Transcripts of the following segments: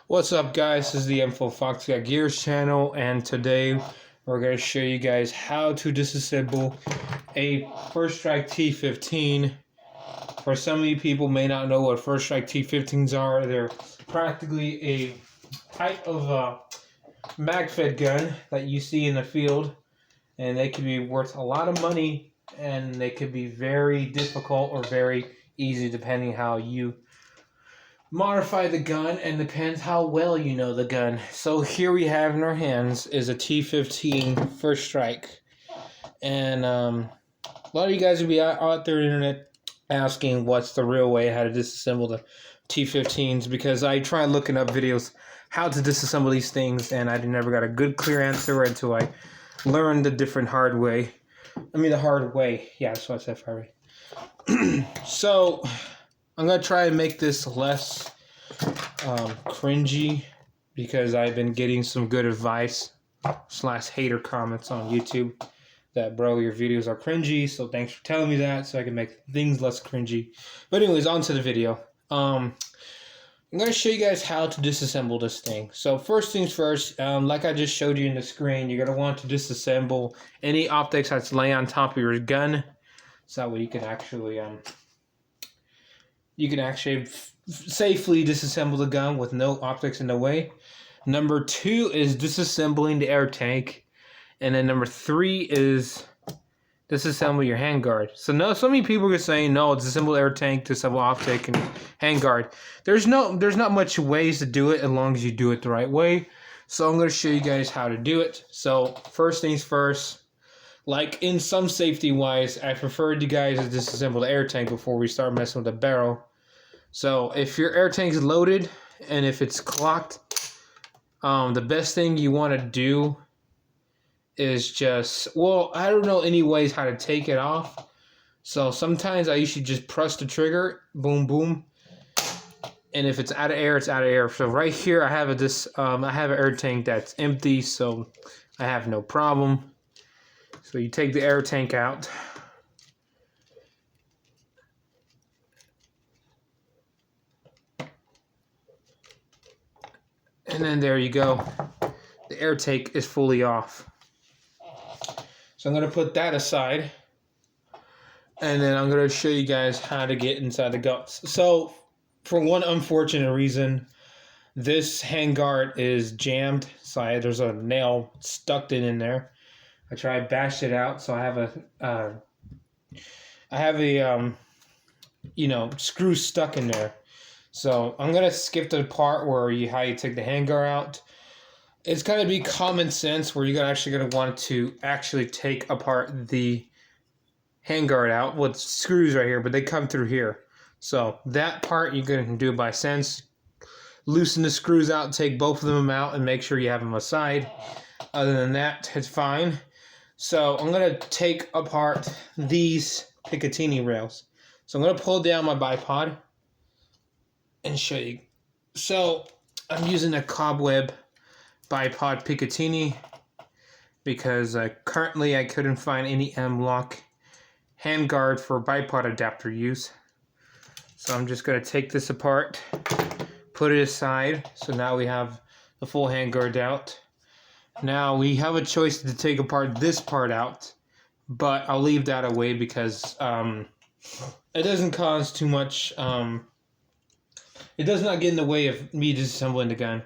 What's up, guys? This is the Info Fox Got Gears channel, and today we're going to show you guys how to disassemble a First Strike T15. For some of you people may not know what First Strike T15s are. They're practically a type of mag-fed gun that you see in the field, and they can be worth a lot of money, and they can be very difficult or very easy depending how you modify the gun, and depends how well you know the gun. So here we have in our hands is a T15 First Strike, and a lot of you guys will be out there on the internet asking what's the real way how to disassemble the T15s, because I tried looking up videos how to disassemble these things, and I never got a good clear answer until I learned the hard way. Yeah, that's what I said, Friday. So I'm going to try and make this less cringy, because I've been getting some good advice / hater comments on YouTube that, bro, your videos are cringy, so thanks for telling me that so I can make things less cringy. But anyways, on to the video. I'm going to show you guys how to disassemble this thing. So first things first, like I just showed you in the screen, you're going to want to disassemble any optics that's laying on top of your gun, so that way you can actually safely disassemble the gun with no optics in the way. Number 2 is disassembling the air tank, and then number 3 is disassemble your handguard. So so many people are saying no, disassemble air tank, disassemble optic, and handguard. There's not much ways to do it as long as you do it the right way. So I'm going to show you guys how to do it. So first things first. Like, in some safety wise, I prefer you guys to disassemble the air tank before we start messing with the barrel. So if your air tank is loaded and if it's clocked, the best thing you want to do is just, I don't know any ways how to take it off. So sometimes I usually just press the trigger, boom, boom. And if it's out of air, it's out of air. So right here, I have an air tank that's empty, so I have no problem. So you take the air tank out. And then there you go. The air tank is fully off. So I'm going to put that aside. And then I'm going to show you guys how to get inside the guts. So for one unfortunate reason, this handguard is jammed. So there's a nail stuck in there. I tried bashed it out, so I have a screw stuck in there. So I'm gonna skip to the part where how you take the handguard out. It's gonna be common sense where you're actually gonna want to actually take apart the handguard out with screws right here, but they come through here. So that part you're gonna do by sense. Loosen the screws out, take both of them out, and make sure you have them aside. Other than that, it's fine. So I'm going to take apart these Picatinny rails. So I'm going to pull down my bipod and show you. So I'm using a cobweb bipod Picatinny because currently I couldn't find any M-lock handguard for bipod adapter use. So I'm just going to take this apart, put it aside. So now we have the full handguard out. Now we have a choice to take apart this part out, but I'll leave that away because it doesn't cause too much. It does not get in the way of me disassembling the gun.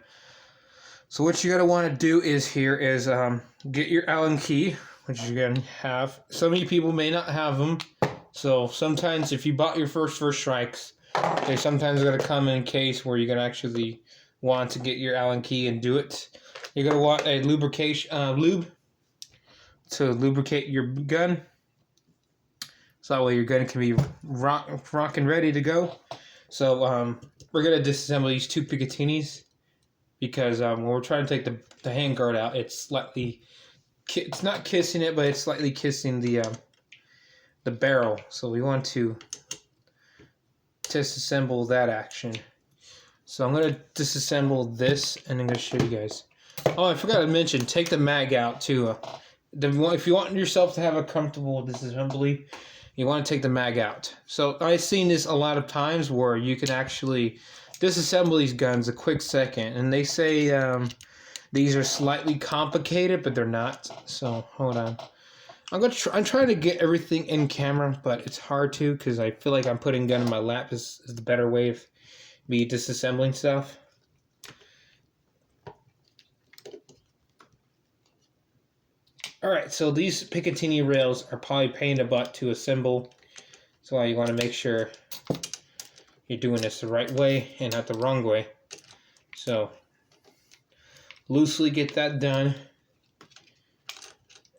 So what you're gonna want to do is get your Allen key, which you're gonna have. So many people may not have them, so sometimes if you bought your first Strikes, they sometimes are gonna come in a case where you're gonna actually want to get your Allen key and do it. You're going to want a lube to lubricate your gun. So that way your gun can be rock and ready to go. So we're going to disassemble these two Picatinnies because when we're trying to take the handguard out, it's not kissing it, but it's slightly kissing the barrel. So we want to disassemble that action. So I'm going to disassemble this, and I'm going to show you guys. Oh, I forgot to mention, take the mag out too. If you want yourself to have a comfortable disassembly, you want to take the mag out. So I've seen this a lot of times where you can actually disassemble these guns a quick second. And they say these are slightly complicated, but they're not. So hold on. I'm trying to get everything in camera, but it's hard to because I feel like I'm putting gun in my lap is the better way of me disassembling stuff. Alright, so these Picatinny rails are probably pain in the butt to assemble. That's why you want to make sure you're doing this the right way and not the wrong way. So, loosely get that done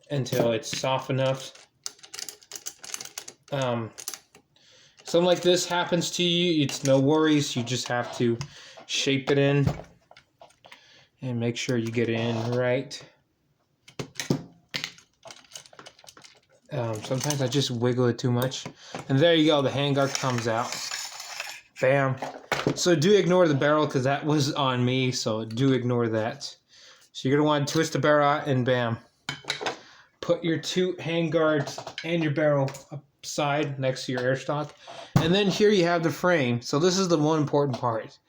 until it's soft enough. Something like this happens to you, it's no worries. You just have to shape it in and make sure you get it in right. Sometimes I just wiggle it too much. And there you go, the handguard comes out. Bam. So do ignore the barrel because that was on me, so do ignore that. So you're going to want to twist the barrel out and bam. Put your two handguards and your barrel upside next to your air stock. And then here you have the frame. So this is the one important part.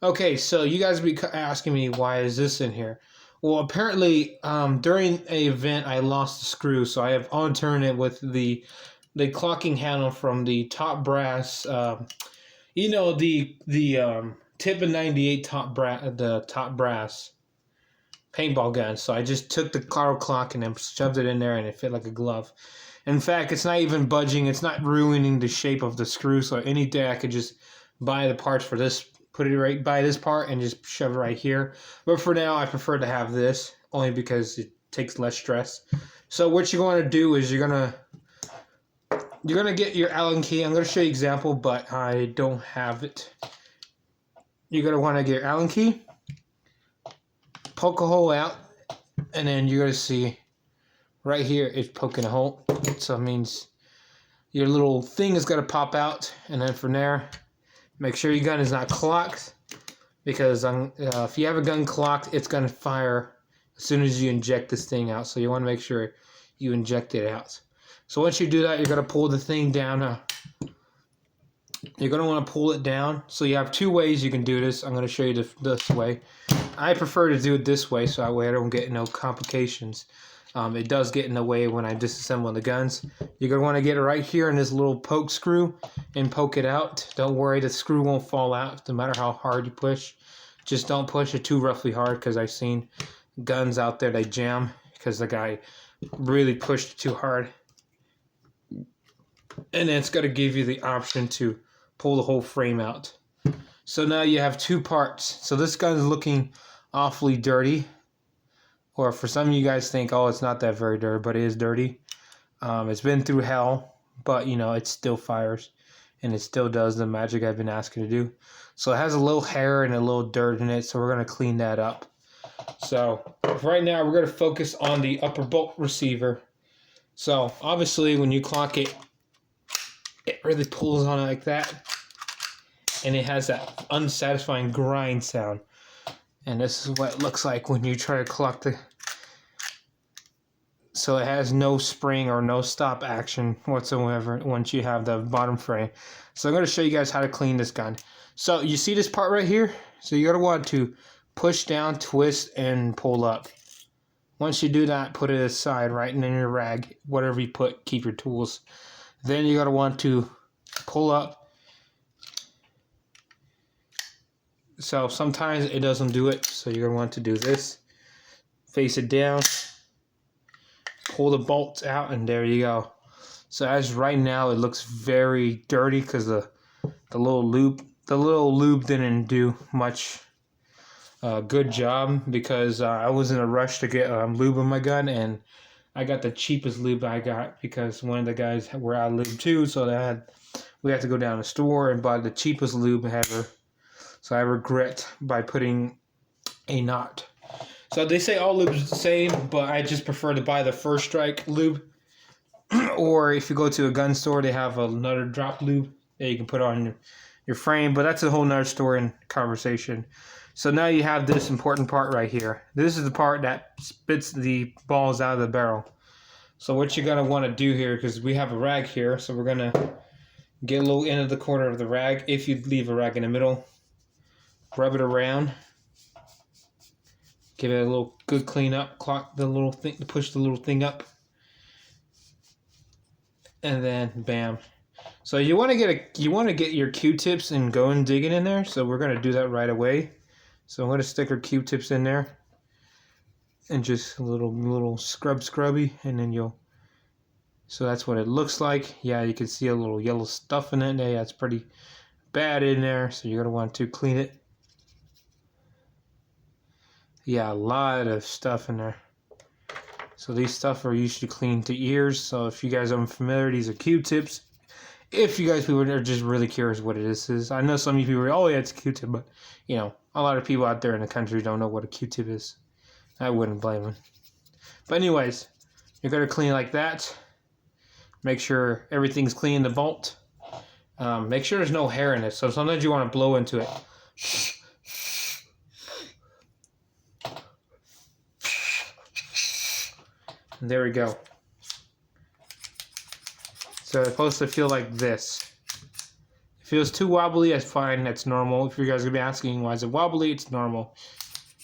Okay, so you guys be asking me, why is this in here? Well, apparently, during an event, I lost the screw, so I have unturned it with the clocking handle from the top brass. You know, the tip of 98 the top brass paintball gun. So I just took the car clock and then shoved it in there, and it fit like a glove. In fact, it's not even budging. It's not ruining the shape of the screw. So any day I could just buy the parts for this. Put it right by this part and just shove it right here. But for now, I prefer to have this only because it takes less stress. So what you're going to do is you're gonna get your Allen key. I'm going to show you an example, but I don't have it. You're going to want to get your Allen key, poke a hole out, and then you're going to see right here it's poking a hole. So it means your little thing is going to pop out, and then from there, make sure your gun is not clocked, because if you have a gun clocked, it's going to fire as soon as you inject this thing out. So you want to make sure you inject it out. So once you do that, you're going to pull the thing down. You're going to want to pull it down. So you have two ways you can do this. I'm going to show you this way. I prefer to do it this way, so that way I don't get no complications. It does get in the way when I disassemble the guns. You're going to want to get it right here in this little poke screw and poke it out. Don't worry, the screw won't fall out no matter how hard you push. Just don't push it too roughly hard, because I've seen guns out there, they jam because the guy really pushed it too hard. And then it's going to give you the option to pull the whole frame out. So now you have two parts. So this gun is looking awfully dirty. Or for some of you guys think, oh, it's not that very dirty, but it is dirty. It's been through hell, but, you know, it still fires. And it still does the magic I've been asking to do. So it has a little hair and a little dirt in it, so we're going to clean that up. So right now we're going to focus on the upper bolt receiver. So obviously when you clock it, it really pulls on it like that. And it has that unsatisfying grind sound. And this is what it looks like when you try to clock the... So it has no spring or no stop action whatsoever once you have the bottom frame. So I'm going to show you guys how to clean this gun. So you see this part right here? So you're going to want to push down, twist, and pull up. Once you do that, put it aside right in your rag. Whatever you put, keep your tools. Then you're going to want to pull up. So sometimes it doesn't do it, so you're going to want to do this. Face it down, pull the bolts out, and there you go. So as right now, it looks very dirty because the little lube didn't do much good job, because I was in a rush to get lube in my gun, and I got the cheapest lube I got because one of the guys were out of lube too, so we had to go down to the store and buy the cheapest lube ever. So I regret by putting a knot. So they say all lube is the same, but I just prefer to buy the First Strike lube. Or if you go to a gun store, they have another drop lube that you can put on your frame. But that's a whole nother story and conversation. So now you have this important part right here. This is the part that spits the balls out of the barrel. So what you're going to want to do here, because we have a rag here, so we're going to get a little end of the corner of the rag, if you leave a rag in the middle. rub it around. Give it a little good clean up. Clock the little thing, push the little thing up, and then bam. So you want to get your Q-tips and go and dig it in there. So we're gonna do that right away. So I'm gonna stick our Q-tips in there, and just a little scrubby, and then you'll. So that's what it looks like. Yeah, you can see a little yellow stuff in it. Yeah, it's pretty bad in there. So you're gonna want to clean it. Yeah, a lot of stuff in there. So these stuff are usually cleaned to ears. So if you guys aren't familiar, these are Q-tips. If you guys people are just really curious what it is. I know some of you people are, oh yeah, it's a Q-tip, but you know, a lot of people out there in the country don't know what a Q-tip is. I wouldn't blame them. But anyways, you're gonna clean like that. Make sure everything's clean in the vault. Make sure there's no hair in it. So sometimes you want to blow into it. There we go. So it's supposed to feel like this. If it feels too wobbly, that's fine. That's normal. If you guys are going to be asking why is it wobbly, it's normal.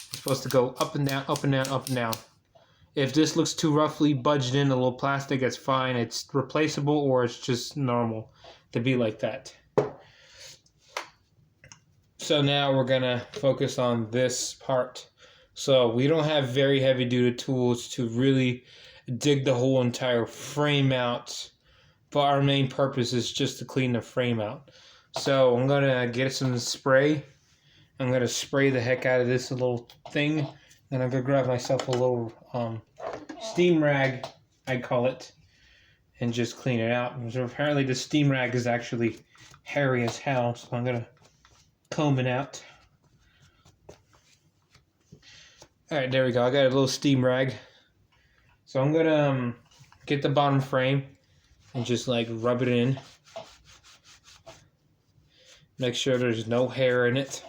It's supposed to go up and down, up and down, up and down. If this looks too roughly budged in a little plastic, that's fine. It's replaceable or it's just normal to be like that. So now we're going to focus on this part. So we don't have very heavy duty tools to really dig the whole entire frame out, but our main purpose is just to clean the frame out. So I'm going to get some spray. I'm going to spray the heck out of this little thing, and I'm going to grab myself a little steam rag, I call it, and just clean it out. So apparently the steam rag is actually hairy as hell, so I'm going to comb it out. Alright, there we go. I got a little steam rag. So I'm gonna get the bottom frame and just like rub it in. Make sure there's no hair in it.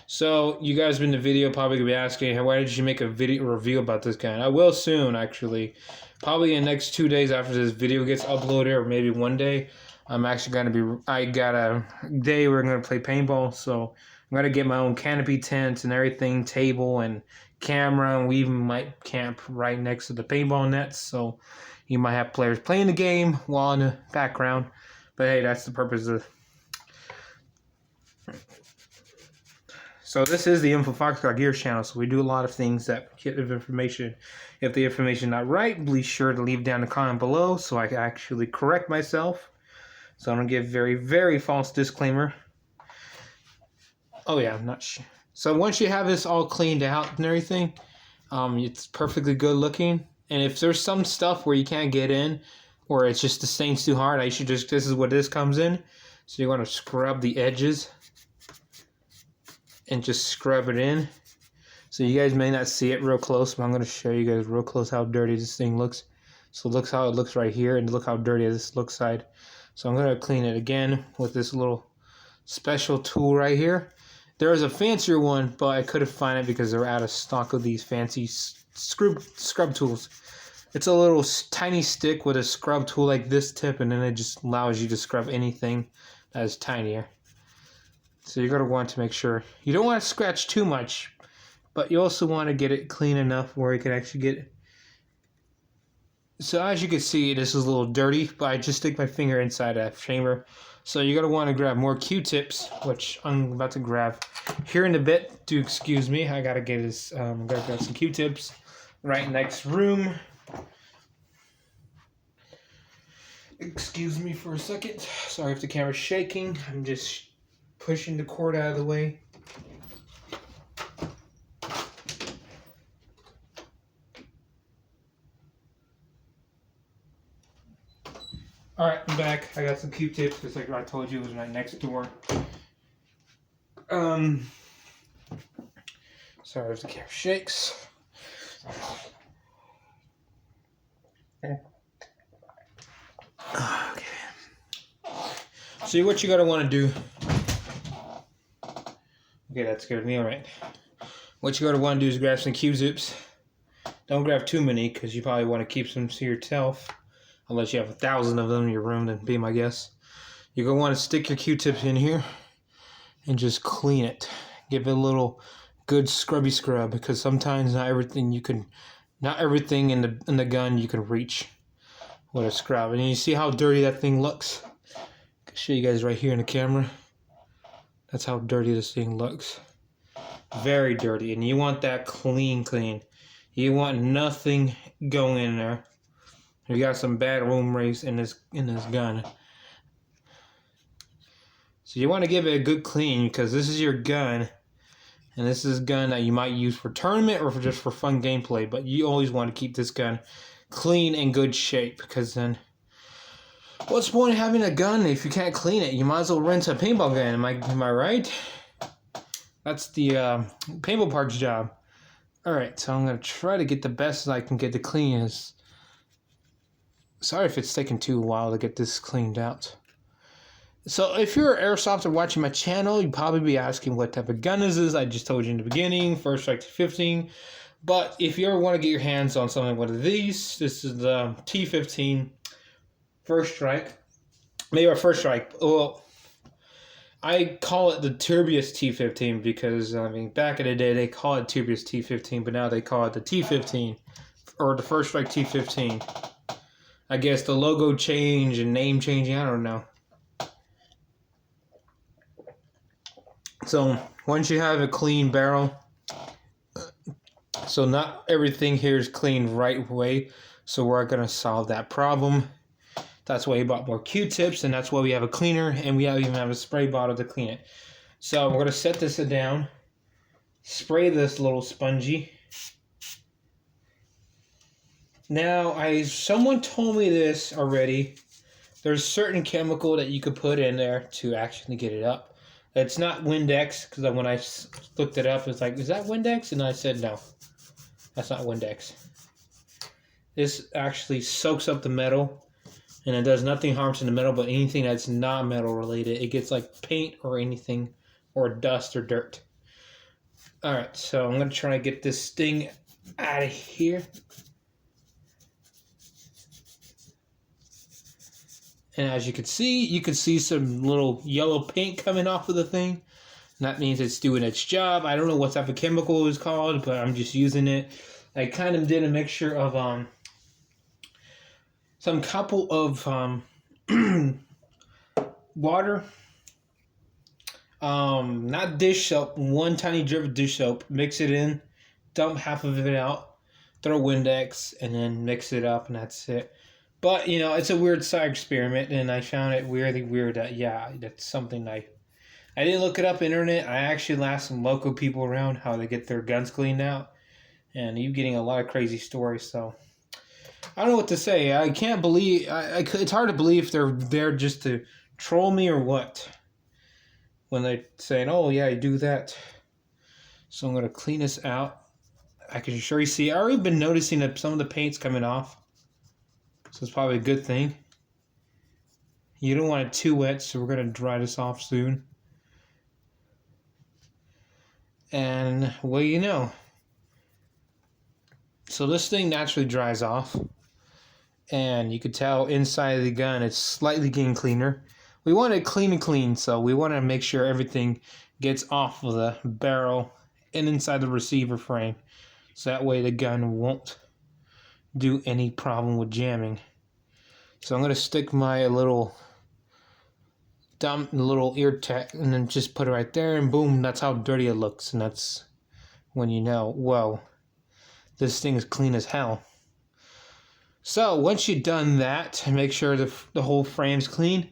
So you guys in the video probably gonna be asking, why did you make a video review about this guy? I will soon, actually. Probably in the next 2 days after this video gets uploaded, or maybe one day. I'm actually gonna be. I got a day we're gonna play paintball, so I'm gonna get my own canopy tent and everything, table and camera, and we even might camp right next to the paintball nets. So you might have players playing the game while in the background. But hey, that's the purpose of. So this is the Info Foxcroft Gears channel, so we do a lot of things that get information. If the information not right, be sure to leave down a comment below so I can actually correct myself. So I'm going to give very, very false disclaimer. Oh yeah, I'm not sure. So once you have this all cleaned out and everything, it's perfectly good looking. And if there's some stuff where you can't get in, or it's just the stain's too hard, this is what this comes in. So you want to scrub the edges and just scrub it in. So you guys may not see it real close, but I'm going to show you guys real close how dirty this thing looks. So look how it looks right here, and look how dirty this looks side. So I'm going to clean it again with this little special tool right here. There is a fancier one, but I couldn't find it because they're out of stock of these fancy scrub tools. It's a little tiny stick with a scrub tool like this tip, and then it just allows you to scrub anything that is tinier. So you're going to want to make sure. You don't want to scratch too much, but you also want to get it clean enough where you can actually get it. So as you can see, this is a little dirty, but I just stick my finger inside that chamber. So you're going to want to grab more Q-tips, which I'm about to grab here in a bit. Do excuse me, I got to get this, got to grab some Q-tips right next room. Excuse me for a second. Sorry if the camera's shaking. I'm just pushing the cord out of the way. Alright, I'm back. I got some Q-tips, just like I told you, it was right next door. Sorry if the camera shakes. Okay. So what you gotta want to do. Okay, that scared me. Alright. What you gotta want to do is grab some Q-tips. Don't grab too many, because you probably want to keep some to yourself. unless you have 1,000 of them in your room, then be my guess. You're going to want to stick your Q-tips in here and just clean it. Give it a little good scrubby scrub, because sometimes not everything in the gun you can reach with a scrub. And you see how dirty that thing looks? I can show you guys right here in the camera. That's how dirty this thing looks. Very dirty, and you want that clean. You want nothing going in there. You got some bad room race in this gun. So you want to give it a good clean, because this is your gun, and this is a gun that you might use for tournament or just for fun gameplay. But you always want to keep this gun clean and good shape, because then what's the point of having a gun if you can't clean it? You might as well rent a paintball gun. Am I right? That's the paintball park's job. Alright, so I'm going to try to get the best I can get the cleanest. Sorry if it's taking too while to get this cleaned out. So if you're an airsofter watching my channel, you'd probably be asking what type of gun is this. I just told you in the beginning, First Strike T15. But if you ever want to get your hands on something like one of these, this is the T15 First Strike. Maybe a First Strike. Well, I call it the Turbius T15 because, I mean, back in the day they call it Turbius T15, but now they call it the T15, or the First Strike T15. I guess the logo change and name changing, I don't know. So, once you have a clean barrel, so not everything here is clean right away, so we're going to solve that problem. That's why we bought more Q-tips, and that's why we have a cleaner, and we even have a spray bottle to clean it. So we're going to set this down, spray this little spongy. Now, someone told me this already. There's certain chemical that you could put in there to actually get it up. It's not Windex, because when I looked it up, it's like, is that Windex? And I said, no, that's not Windex. This actually soaks up the metal. And it does nothing harm to the metal, but anything that's not metal related, it gets like paint or anything, or dust or dirt. Alright, so I'm going to try to get this thing out of here. And as you can see some little yellow paint coming off of the thing. And that means it's doing its job. I don't know what type of chemical it's called, but I'm just using it. I kind of did a mixture of some couple of water, not dish soap, one tiny drip of dish soap, mix it in, dump half of it out, throw Windex, and then mix it up, and that's it. But, you know, it's a weird side experiment, and I found it really weird that, yeah, that's something I didn't look it up on the internet. I actually asked some local people around how they get their guns cleaned out, and you're getting a lot of crazy stories, so I don't know what to say. I can't believe... it's hard to believe if they're there just to troll me or what. When they're saying, oh, yeah, you do that. So I'm going to clean this out. I can sure you see... I've already been noticing that some of the paint's coming off. So it's probably a good thing. You don't want it too wet, so we're going to dry this off soon. And, well, you know. So this thing naturally dries off. And you could tell inside of the gun it's slightly getting cleaner. We want it clean, so we want to make sure everything gets off of the barrel and inside the receiver frame. So that way the gun won't do any problem with jamming. So I'm going to stick my little ear tech and then just put it right there, and boom, that's how dirty it looks. And that's when you know, whoa, this thing is clean as hell. So once you've done that, make sure the whole frame's clean.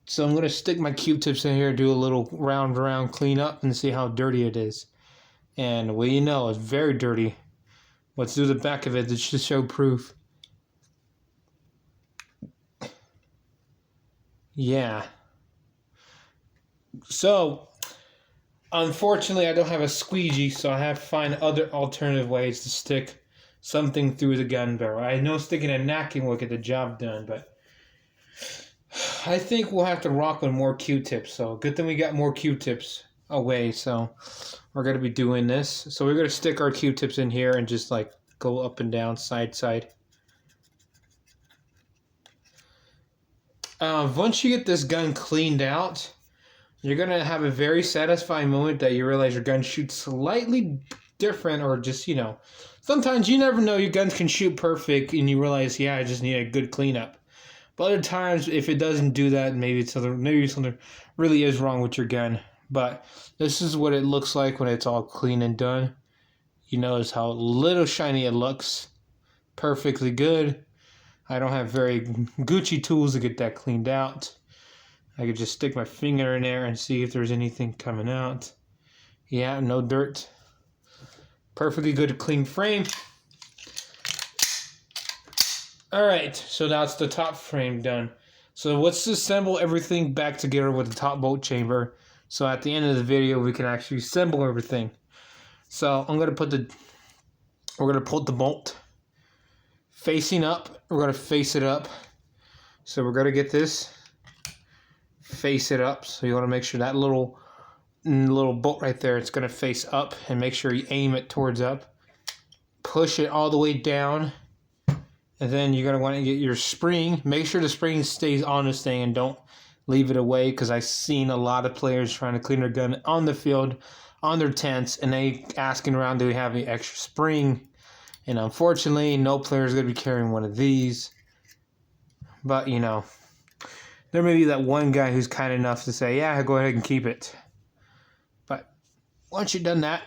So I'm going to stick my Q-tips in here, do a little round clean up, and see how dirty it is. And well, you know, it's very dirty. Let's do the back of it just to show proof. Yeah. So, unfortunately, I don't have a squeegee, so I have to find other alternative ways to stick something through the gun barrel. I know sticking a napkin will get the job done, but I think we'll have to rock with more Q-tips. So, good thing we got more Q-tips away, so we're going to be doing this. So, we're going to stick our Q-tips in here and just, like, go up and down, side. Once you get this gun cleaned out, you're going to have a very satisfying moment that you realize your gun shoots slightly different, or just, sometimes you never know your guns can shoot perfect and you realize, yeah, I just need a good cleanup. But other times, if it doesn't do that, maybe something really is wrong with your gun. But this is what it looks like when it's all clean and done. You notice how little shiny it looks. Perfectly good. I don't have very Gucci tools to get that cleaned out. I could just stick my finger in there and see if there's anything coming out. Yeah, no dirt. Perfectly good clean frame. Alright, so that's the top frame done. So let's assemble everything back together with the top bolt chamber. So at the end of the video, we can actually assemble everything. So we're gonna put the bolt facing up. We're gonna face it up. So we're gonna get this, face it up. So you want to make sure that little bolt right there, it's gonna face up, and make sure you aim it towards up. Push it all the way down. And then you're going to want to get your spring. Make sure the spring stays on this thing and don't leave it away, because I've seen a lot of players trying to clean their gun on the field, on their tents, and they asking around, do we have any extra spring? And unfortunately, no player is going to be carrying one of these. But, there may be that one guy who's kind enough to say, yeah, go ahead and keep it. But once you've done that,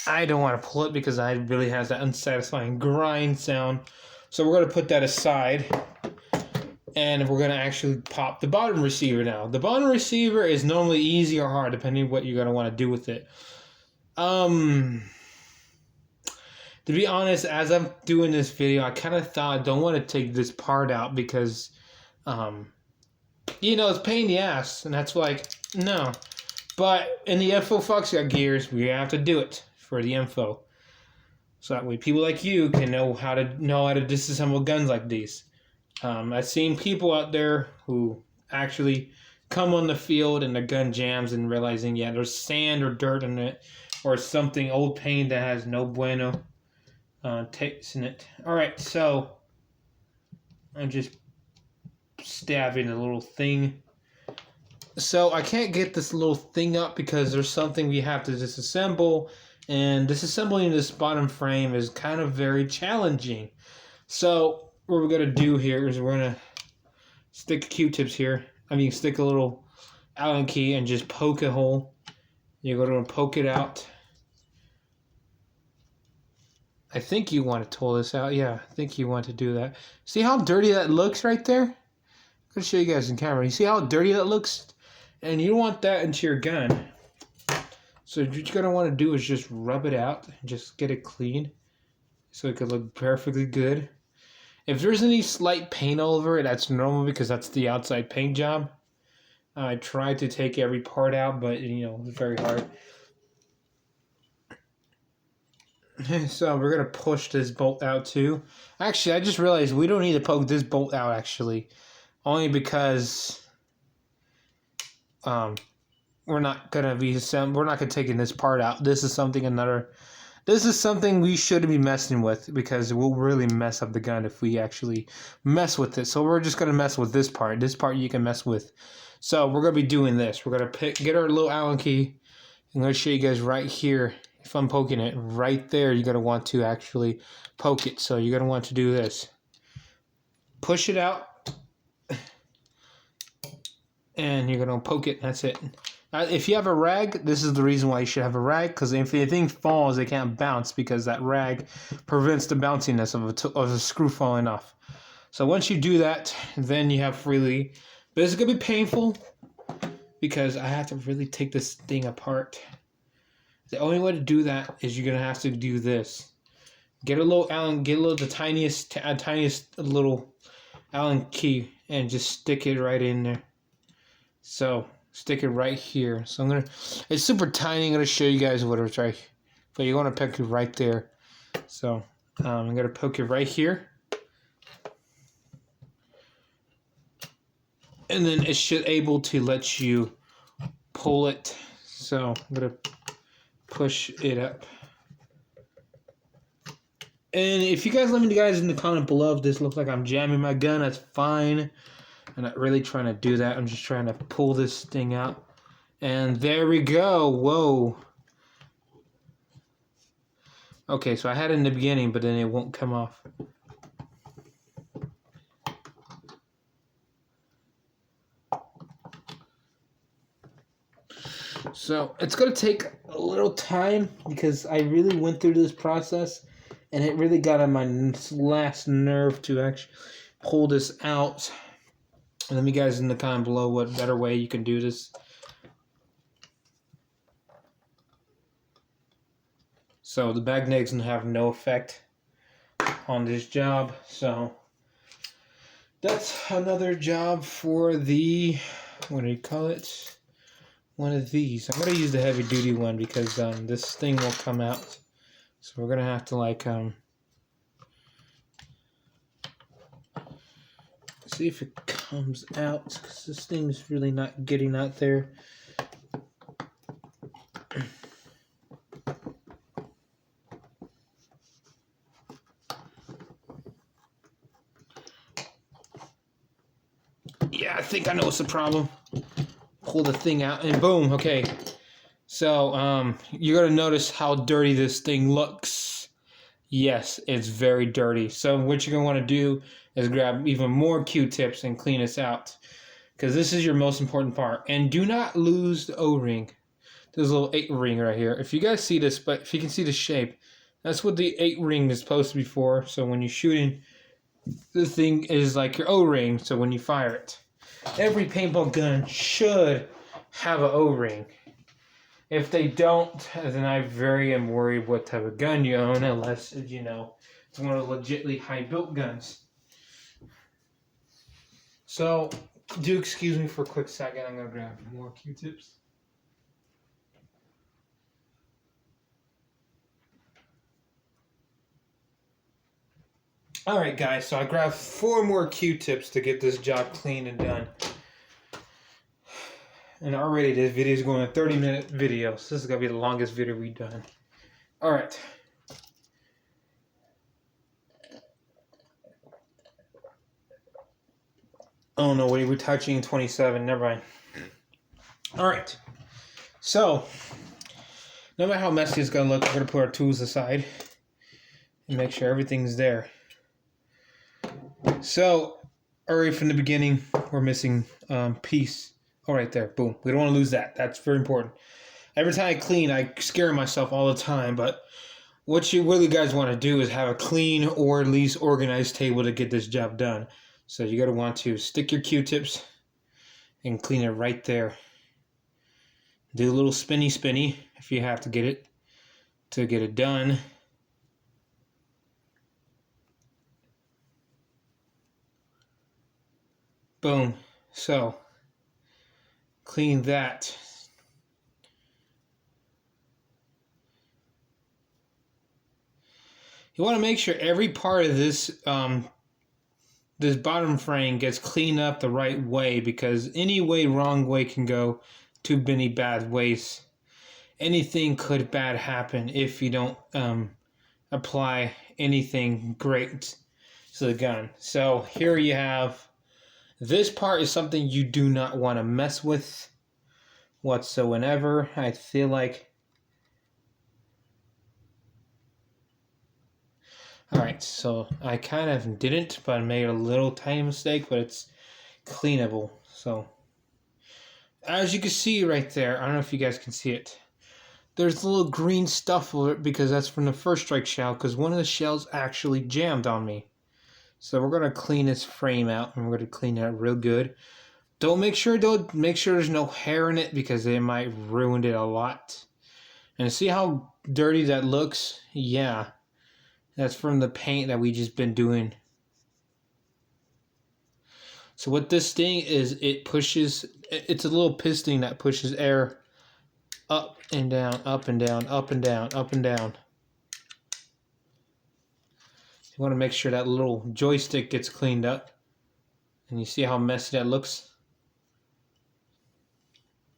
I don't want to pull it because it really has that unsatisfying grind sound. So we're going to put that aside. And we're going to actually pop the bottom receiver now. The bottom receiver is normally easy or hard, depending on what you're going to want to do with it. To be honest, as I'm doing this video, I kind of thought I don't want to take this part out because, it's a pain in the ass. And that's like, no. But in the info Fox got gears, we have to do it for the info. So that way people like you can know how to disassemble guns like these. I've seen people out there who actually come on the field and the gun jams and realizing, yeah, there's sand or dirt in it or something, old paint that has no bueno taste in it. Alright, so I'm just stabbing a little thing. So I can't get this little thing up because there's something we have to disassemble, and disassembling this bottom frame is kind of very challenging. So what we're going to do here is we're going to stick Q-tips here. Stick a little Allen key and just poke a hole. You're going to poke it out. I think you want to tool this out. Yeah, I think you want to do that. See how dirty that looks right there? I'm going to show you guys in camera. You see how dirty that looks? And you don't want that into your gun. So what you're going to want to do is just rub it out and just get it clean so it can look perfectly good. If there's any slight paint all over it, that's normal because that's the outside paint job. I tried to take every part out, but it's very hard. So we're going to push this bolt out too. Actually, I just realized we don't need to poke this bolt out actually. Only because we're not gonna take this part out. This is something we shouldn't be messing with because it will really mess up the gun if we actually mess with it. So we're just gonna mess with this part. This part you can mess with. So we're gonna be doing this. We're gonna get our little Allen key. I'm gonna show you guys right here. If I'm poking it right there, you're gonna want to actually poke it. So you're gonna want to do this. Push it out. And you're going to poke it. That's it. If you have a rag, this is the reason why you should have a rag. Because if anything falls, it can't bounce. Because that rag prevents the bounciness of a screw falling off. So once you do that, then you have freely. But it's going to be painful. Because I have to really take this thing apart. The only way to do that is you're going to have to do this. Get the tiniest little Allen key. And just stick it right in there. So stick it right here. So it's super tiny. I'm gonna show you guys what it's right. But you want to poke it right there. So I'm gonna poke it right here, and then it should able to let you pull it. So I'm gonna push it up. And if you guys let me guys in the comment below if this looks like I'm jamming my gun, that's fine. I'm not really trying to do that. I'm just trying to pull this thing out. And there we go. Whoa. Okay, so I had it in the beginning, but then it won't come off. So it's going to take a little time because I really went through this process and it really got on my last nerve to actually pull this out. Let me guys in the comment below what better way you can do this. So the magnet's going to have no effect on this job. So that's another job for the, what do you call it? One of these. I'm going to use the heavy duty one because this thing will come out. So we're going to have to like see if it comes out because this thing's really not getting out there. Yeah, I think I know what's the problem. Pull the thing out and boom. Okay, so you're gonna notice how dirty this thing looks. Yes, it's very dirty. So what you're gonna want to do is grab even more Q-tips and clean this out, because this is your most important part. And do not lose the O-ring. There's a little 8-ring right here. If you guys see this, but if you can see the shape, that's what the 8-ring is supposed to be for. So when you're shooting, this thing is like your O-ring. So when you fire it, every paintball gun should have an O-ring. If they don't, then I very am worried what type of gun you own, unless, you know, it's one of the legitly high-built guns. So, do excuse me for a quick second. I'm going to grab more Q-tips. Alright guys, so I grabbed 4 more Q-tips to get this job clean and done. And already this video is going a 30-minute video, so this is going to be the longest video we've done. Alright. Oh no, wait, we're touching 27, never mind. Alright. So, no matter how messy it's going to look, we're going to put our tools aside and make sure everything's there. So, already from the beginning, we're missing piece. Oh, right there. Boom. We don't want to lose that. That's very important. Every time I clean, I scare myself all the time. But what you really guys want to do is have a clean or at least organized table to get this job done. So you got to want to stick your Q-tips and clean it right there. Do a little spinny if you have to get it done. Boom. So, clean that. You want to make sure every part of this this bottom frame gets cleaned up the right way, because any way wrong way can go too many bad ways. Anything could bad happen if you don't apply anything great to the gun. So here you have, this part is something you do not want to mess with whatsoever. I feel like, alright, so I kind of didn't, but I made a little tiny mistake, but it's cleanable. So as you can see right there, I don't know if you guys can see it, there's a little green stuff over it because that's from the first strike shell, because one of the shells actually jammed on me. So we're going to clean this frame out, and we're going to clean it out real good. Make sure there's no hair in it, because it might ruin it a lot. And see how dirty that looks? Yeah. That's from the paint that we just been doing. So what this thing is, it's a little piston that pushes air up and down, up and down, up and down, up and down. You want to make sure that little joystick gets cleaned up. And you see how messy that looks?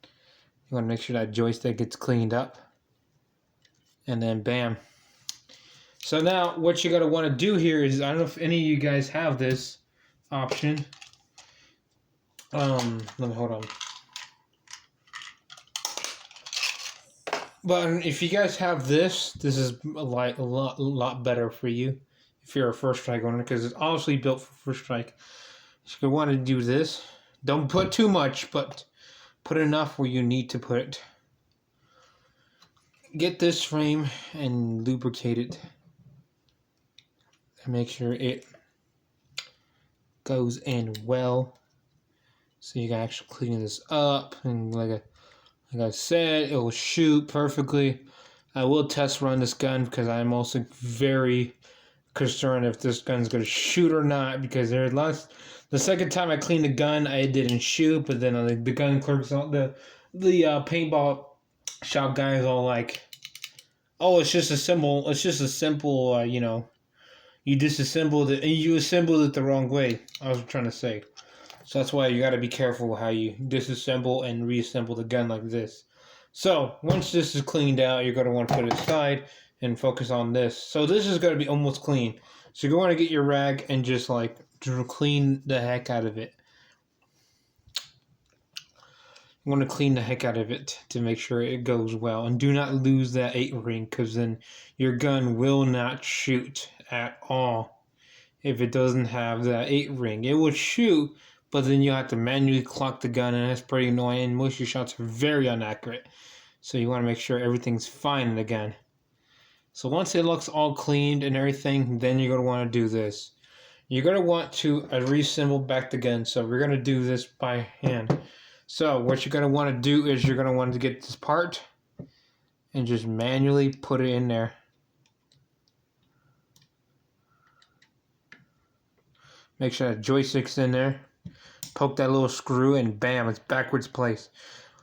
You want to make sure that joystick gets cleaned up. And then bam. So now what you're going to want to do here is, I don't know if any of you guys have this option, Let me hold on. But if you guys have this is a lot better for you if you're a first strike owner, because it's obviously built for first strike. So you want to do this. Don't put too much, but put enough where you need to put it. Get this frame and lubricate it. And make sure it goes in well. So you can actually clean this up. And like I said, it will shoot perfectly. I will test run this gun because I'm also very concerned if this gun's going to shoot or not, because the second time I cleaned the gun, I didn't shoot, but then the gun clerks, the paintball shop guy is all like, oh, it's just a simple, you know, you disassembled it and you assembled it the wrong way. I was trying to say. So that's why you got to be careful how you disassemble and reassemble the gun like this. So once this is cleaned out, you're going to want to put it aside and focus on this. So this is going to be almost clean. So you're going to get your rag and just like clean the heck out of it. You want to clean the heck out of it to make sure it goes well. And do not lose that 8 ring, because then your gun will not shoot at all if it doesn't have that 8 ring. It will shoot, but then you have to manually clock the gun, and that's pretty annoying. Most of your shots are very inaccurate. So you want to make sure everything's fine in the gun. So once it looks all cleaned and everything, then you're going to want to do this. You're going to want to reassemble back the gun. So we're going to do this by hand. So what you're going to want to do is you're going to want to get this part and just manually put it in there. Make sure that joystick's in there. Poke that little screw and bam, it's backwards placed.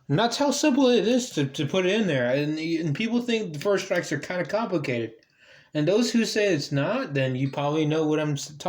And that's how simple it is to put it in there. And people think the first strikes are kind of complicated. And those who say it's not, then you probably know what I'm talking about.